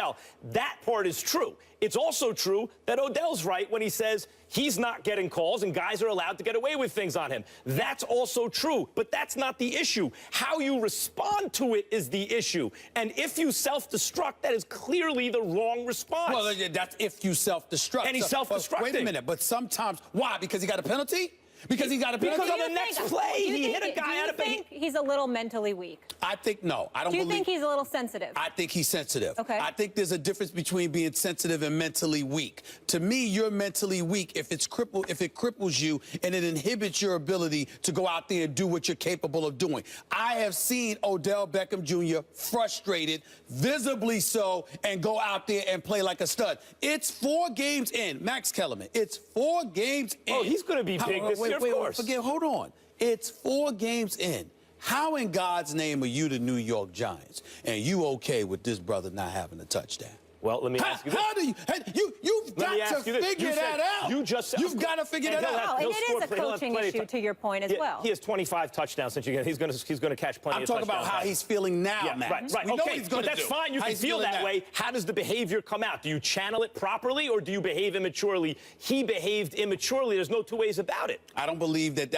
Odell. That part is true. It's also true that Odell's right when he says he's not getting calls and guys are allowed to get away with things on him. That's also true, but that's not the issue. How you respond to it is the issue. And if you self-destruct, that is clearly the wrong response. Well, that's if you self-destruct. And he's self-destructing. Wait a minute, but sometimes, why? Because he got a penalty? Because he got a penalty? Because on the next play, he hit a guy out of... Do you think he's a little mentally weak? I think no. I don't believe... Do you think he's a little sensitive? I think he's sensitive. Okay. I think there's a difference between being sensitive and mentally weak. To me, you're mentally weak if it cripples you and it inhibits your ability to go out there and do what you're capable of doing. I have seen Odell Beckham Jr. frustrated, visibly so, and go out there and play like a stud. It's 4 games in. Max Kellerman, it's 4 games in. Oh, he's going to be big this year, of course. Hold on. It's 4 games in. How in God's name are you the New York Giants and you okay with this brother not having a touchdown? Well, let me ask you this. How do you've got to figure that out. You've got to figure that out. And it is a coaching issue, to your point, as well. He has 25 touchdowns since you get. He's going to catch plenty of touchdowns. I'm talking about how he's feeling now, yeah, Matt. Right. Okay, but that's fine. You can feel that way. How does the behavior come out? Do you channel it properly or do you behave immaturely? He behaved immaturely. There's no 2 ways about it. I don't believe that.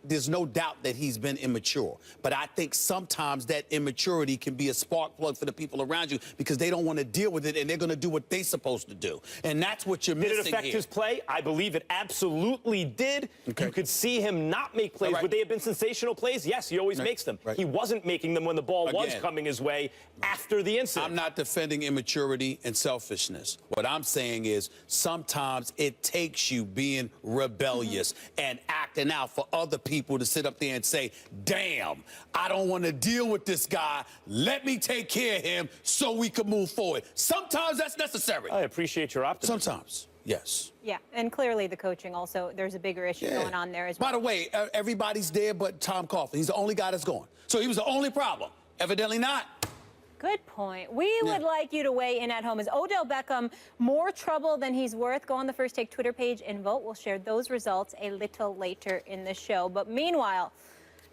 There's no doubt that he's been immature. But I think sometimes that immaturity can be a spark plug for the people around you because they don't want to deal with it and they're going to do what they're supposed to do. And that's what you're missing here. Did it affect his play? I believe it absolutely did. Okay. You could see him not make plays. Would they have been sensational plays? Yes, he always makes them. He wasn't making them when the ball was coming his way after the incident. I'm not defending immaturity and selfishness. What I'm saying is sometimes it takes you being rebellious and acting out for other people to sit up there and say, damn, I don't want to deal with this guy. Let me take care of him so we can move forward. Sometimes that's necessary. I appreciate your optimism. Sometimes, yes. Yeah, and clearly the coaching also, there's a bigger issue going on there as well. By the way, everybody's there but Tom Coughlin. He's the only guy that's gone. So he was the only problem. Evidently not. Good point. We would like you to weigh in at home. Is Odell Beckham more trouble than he's worth? Go on the First Take Twitter page and vote. We'll share those results a little later in the show. But meanwhile,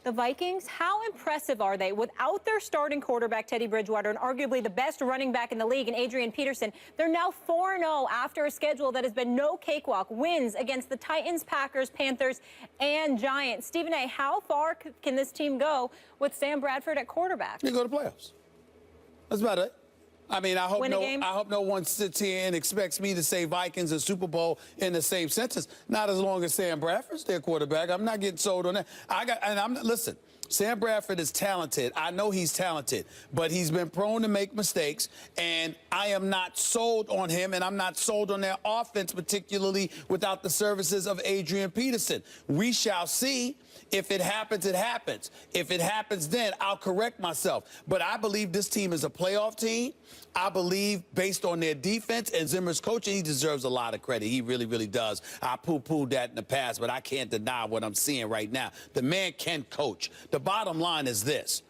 the Vikings, how impressive are they? Without their starting quarterback, Teddy Bridgewater, and arguably the best running back in the league, and Adrian Peterson, they're now 4-0 after a schedule that has been no cakewalk. Wins against the Titans, Packers, Panthers, and Giants. Stephen A., how far can this team go with Sam Bradford at quarterback? They go to playoffs. That's about it. I mean, I hope no one sits here and expects me to say Vikings and Super Bowl in the same sentence. Not as long as Sam Bradford's their quarterback. I'm not getting sold on that. Listen, Sam Bradford is talented. I know he's talented, but he's been prone to make mistakes, and I am not sold on him, and I'm not sold on their offense, particularly without the services of Adrian Peterson. We shall see. If it happens, it happens. If it happens, then I'll correct myself. But I believe this team is a playoff team. I believe, based on their defense and Zimmer's coaching, he deserves a lot of credit. He really, really does. I poo-pooed that in the past, but I can't deny what I'm seeing right now. The man can coach. The bottom line is this.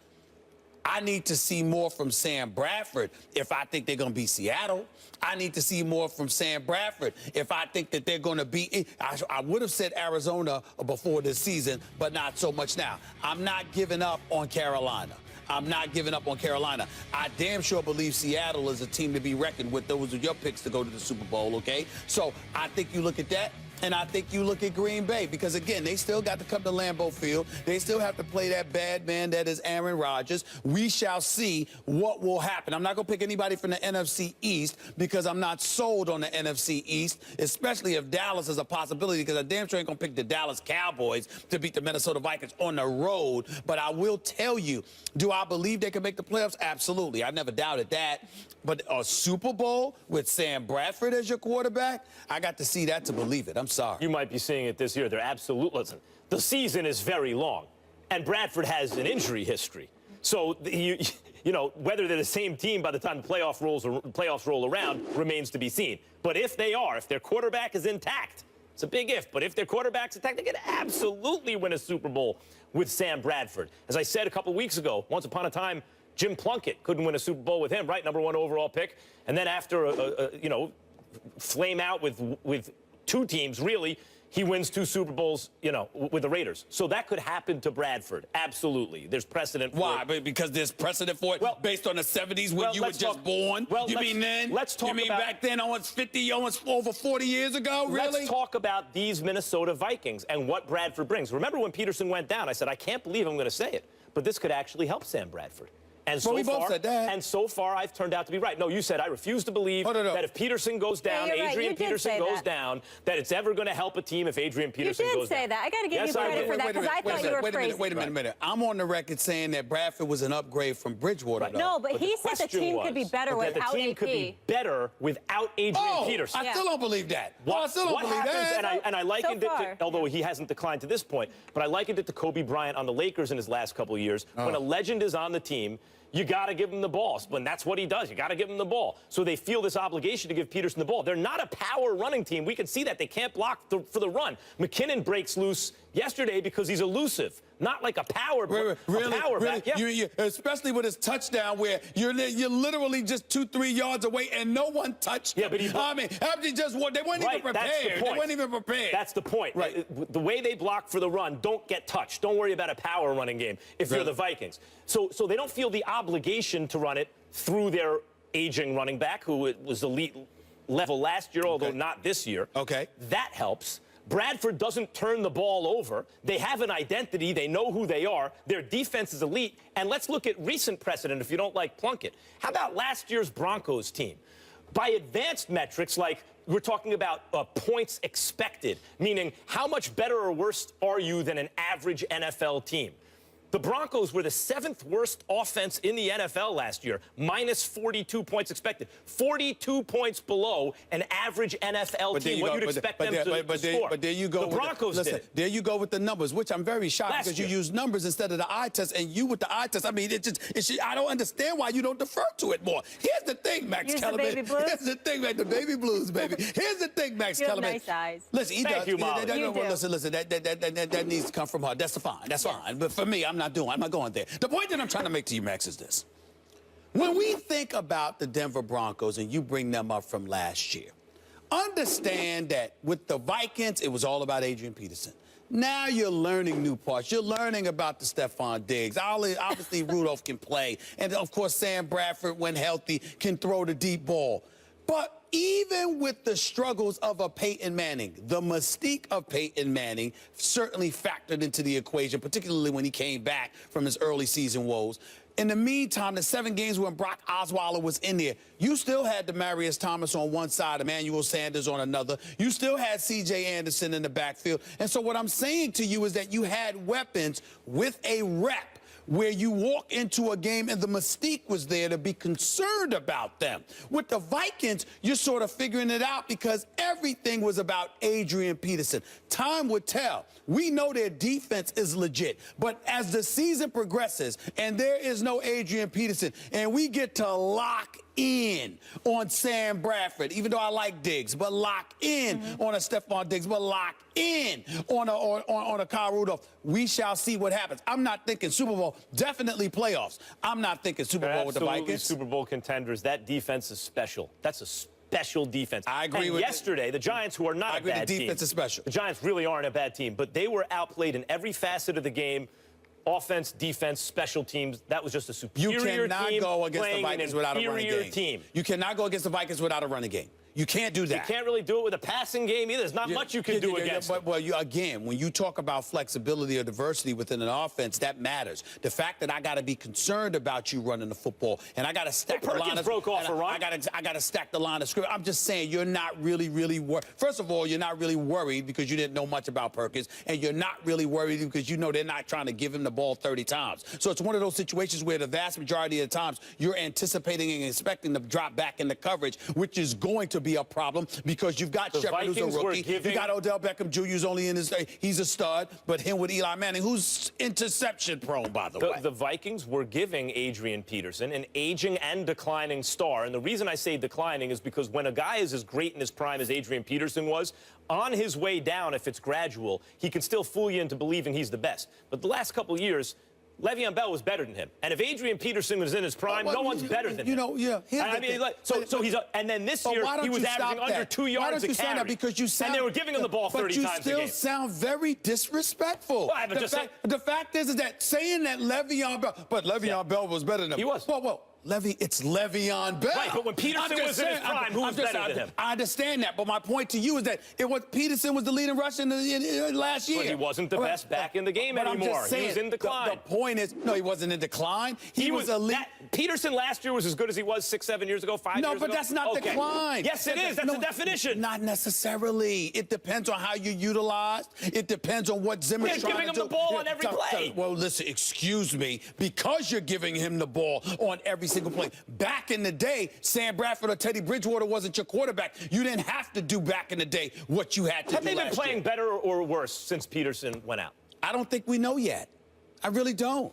I need to see more from Sam Bradford if I think they're going to beat Seattle. I need to see more from Sam Bradford if I think that they're going to beat. I would have said Arizona before this season, but not so much now. I'm not giving up on Carolina. I'm not giving up on Carolina. I damn sure believe Seattle is a team to be reckoned with. Those are your picks to go to the Super Bowl, okay? So I think you look at that. And I think you look at Green Bay because, again, they still got to come to Lambeau Field. They still have to play that bad man that is Aaron Rodgers. We shall see what will happen. I'm not going to pick anybody from the NFC East because I'm not sold on the NFC East, especially if Dallas is a possibility because I damn sure ain't going to pick the Dallas Cowboys to beat the Minnesota Vikings on the road. But I will tell you, do I believe they can make the playoffs? Absolutely. I never doubted that. But a Super Bowl with Sam Bradford as your quarterback, I got to see that to believe it. I'm sorry. You might be seeing it this year. They're absolute. Listen, the season is very long, and Bradford has an injury history. So, you know, whether they're the same team by the time the playoffs roll around remains to be seen. But if they are, if their quarterback is intact, it's a big if, but if their quarterback's intact, they can absolutely win a Super Bowl with Sam Bradford. As I said a couple weeks ago, once upon a time, Jim Plunkett couldn't win a Super Bowl with him, right? #1 overall pick. And then after, you know, flame out with 2 teams, really, he wins 2 Super Bowls, you know, with the Raiders. So that could happen to Bradford. Absolutely. There's precedent for Why? it. Because there's precedent for it based on the 70s when you were just born? Well, you mean then? Let's talk You mean about, back then, almost 50, almost over 40 years ago? Really? Let's talk about these Minnesota Vikings and what Bradford brings. Remember when Peterson went down, I said, I can't believe I'm going to say it, but this could actually help Sam Bradford. And we both said that. And so far, I've turned out to be right. No, you said I refuse to believe that if Peterson goes down, Adrian Peterson goes down, that it's ever going to help a team if Adrian Peterson goes down. You did say that. I got to give you credit for that because I thought you were crazy. Wait a minute. I'm on the record saying that Bradford was an upgrade from Bridgewater. Right. No, but he said the team could be better without AP. The team could be better without Adrian Peterson. I still don't believe that. I still don't believe that. And I likened it to, although he hasn't declined to this point, but I likened it to Kobe Bryant on the Lakers in his last couple of years. When a legend is on the team, you got to give him the ball. And that's what he does. You got to give him the ball. So they feel this obligation to give Peterson the ball. They're not a power running team. We can see that. They can't block for the run. McKinnon breaks loose yesterday because he's elusive, not like a power back. Yeah. Especially with his touchdown where you're literally just 2-3 yards away and no one touched him. But I mean, they weren't even prepared. They weren't even prepared. That's the point. Right. The way they block for the run, don't get touched. Don't worry about a power running game if you're the Vikings. So they don't feel the obligation to run it through their aging running back, who was elite level last year, although not this year. Okay. That helps. Bradford doesn't turn the ball over. They have an identity. They know who they are. Their defense is elite. And let's look at recent precedent if you don't like Plunkett. How about last year's Broncos team? By advanced metrics, like we're talking about points expected, meaning how much better or worse are you than an average NFL team? The Broncos were the 7th worst offense in the NFL last year, minus 42 points expected. 42 points below an average NFL team, what you'd expect them to score. But there you go. The Broncos did. There you go with the numbers, which I'm very shocked because you use numbers instead of the eye test, and you with the eye test, I mean, I don't understand why you don't defer to it more. Here's the thing, Max Kellerman. The baby blues? Here's the thing, man, the baby blues, baby. Here's the thing, Max Kellerman. You have nice eyes. Listen, he does. Thank you, Molly. Listen, that needs to come from her. That's fine. That's fine. But for me, I'm not going there. The point that I'm trying to make to you, Max, is this. When we think about the Denver Broncos and you bring them up from last year, understand that with the Vikings, it was all about Adrian Peterson. Now you're learning new parts. You're learning about the Stephon Diggs. Obviously, Rudolph can play. And, of course, Sam Bradford, when healthy, can throw the deep ball. But even with the struggles of a Peyton Manning, the mystique of Peyton Manning certainly factored into the equation, particularly when he came back from his early season woes. In the meantime, the 7 games when Brock Osweiler was in there, you still had Demaryius Thomas on one side, Emmanuel Sanders on another. You still had C.J. Anderson in the backfield. And so what I'm saying to you is that you had weapons with a rep where you walk into a game and the mystique was there to be concerned about them. With the Vikings, you're sort of figuring it out because everything was about Adrian Peterson. Time would tell. We know their defense is legit, but as the season progresses and there is no Adrian Peterson and we get to lock in on Sam Bradford, even though I like Diggs, but lock in on a Stephon Diggs, but lock in on a Kyle Rudolph. We shall see what happens. I'm not thinking Super Bowl, definitely playoffs. I'm not thinking Super Bowl with the Vikings. Super Bowl contenders. That defense is special. That's a special defense. I agree with yesterday, the Giants, who are not a bad team. The defense is special. The Giants really aren't a bad team, but they were outplayed in every facet of the game. Offense, defense, special teams. That was just a superior team. You cannot go against the Vikings without a running game. Team. You cannot go against the Vikings without a running game. You can't do that. You can't really do it with a passing game either. There's not much you can do against them. Well, again, when you talk about flexibility or diversity within an offense, that matters. The fact that I got to be concerned about you running the football, and I got to stack the line. Broke off a run. I got to stack the line of scrimmage. I'm just saying you're not really worried. First of all, you're not really worried because you didn't know much about Perkins, and you're not really worried because you know they're not trying to give him the ball 30 times. So it's one of those situations where the vast majority of the times you're anticipating and expecting to drop back in the coverage, which is going to be a problem. Because you've got Shepard, who's a rookie. You got Odell Beckham Jr., who's only in his day. He's a stud. But him with Eli Manning, who's interception prone, by the way. The Vikings were giving Adrian Peterson an aging and declining star. And the reason I say declining is because when a guy is as great in his prime as Adrian Peterson was, on his way down, if it's gradual, he can still fool you into believing he's the best. But the last couple of years, Le'Veon Bell was better than him. And if Adrian Peterson was in his prime, no one's better than him. And then this year, he was averaging under 2 yards a carry. Because you sound, and they were giving him the ball 30 times a game. But you still sound very disrespectful. Well, the fact is that saying that Le'Veon Bell, Bell was better than him. He was. Well, it's Le'Veon Bell. Right, but when Peterson was in his prime, who was better than him? I understand that, but my point to you is that Peterson was the leading rusher in last year. But he wasn't the best back in the game anymore. I'm just saying, he was in decline. The point is, no, he wasn't in decline. He was elite. Peterson last year was as good as he was 6, 7 years ago, 5 years ago. No, but that's not decline. Yes, it is. That's the definition. Not necessarily. It depends on how you utilize. It depends on what Zimmer's trying to do. You're giving him the ball on every play. Well, listen, excuse me. Because you're giving him the ball on every single play. Back in the day, Sam Bradford or Teddy Bridgewater wasn't your quarterback. You didn't have to do back in the day what you had to do. Have they been playing better or worse since Peterson went out? I don't think we know yet. I really don't.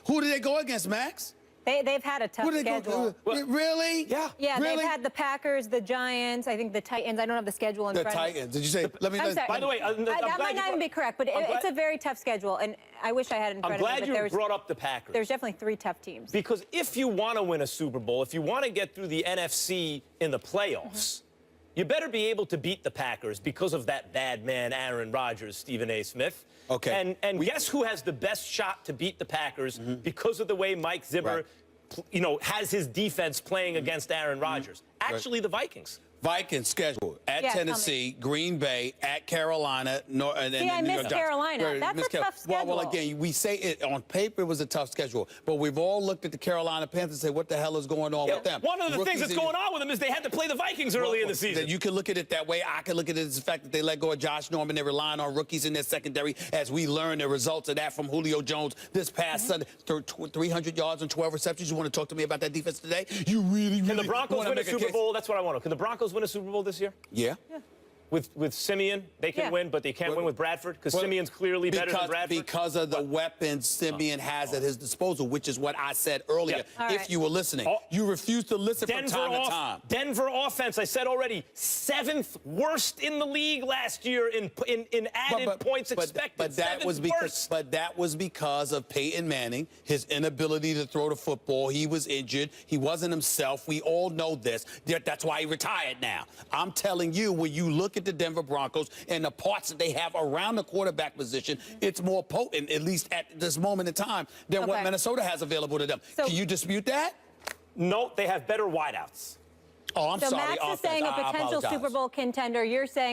Who did they go against, Max? They've had a tough schedule. Really? Yeah. Yeah, really? they've had the Packers, the Giants, I think the Titans. I don't have the schedule in front of me. The Titans. Did you say? I'm sorry. By the way, that might not even be correct, but it's a very tough schedule, and I wish I had it in front of me. I'm glad you brought up the Packers. There's definitely 3 tough teams. Because if you want to win a Super Bowl, if you want to get through the NFC in the playoffs, you better be able to beat the Packers because of that bad man, Aaron Rodgers, Stephen A. Smith. Okay. And guess who has the best shot to beat the Packers because of the way Mike Zimmer, has his defense playing against Aaron Rodgers? Actually, the Vikings. Vikings schedule at Tennessee, Green Bay, at Carolina, I missed Carolina. That's a tough schedule. Well, again, we say it on paper it was a tough schedule, but we've all looked at the Carolina Panthers and said, what the hell is going on with them? One of the things that's going on with them is they had to play the Vikings early in the season. You can look at it that way. I can look at it as the fact that they let go of Josh Norman. They're relying on rookies in their secondary, as we learned the results of that from Julio Jones this past Sunday. 300 yards and 12 receptions. You want to talk to me about that defense today? You really Can the Broncos win a Super Bowl? That's what I want to know. Can the Broncos win a Super Bowl this year? Yeah. With Simeon, they can win, but they can't win with Bradford because Simeon's clearly better than Bradford. Because of the weapons Simeon has at his disposal, which is what I said earlier. If you were listening, you refused to listen from time to time. Denver offense, I said already, 7th worst in the league last year in added points expected. But that was because of Peyton Manning, his inability to throw the football. He was injured. He wasn't himself. We all know this. That's why he retired now. I'm telling you, when you look at the Denver Broncos and the parts that they have around the quarterback position, it's more potent, at least at this moment in time, than what Minnesota has available to them. So, can you dispute that? No, they have better wideouts. Oh, I'm sorry. So Max is saying a potential Super Bowl contender. You're saying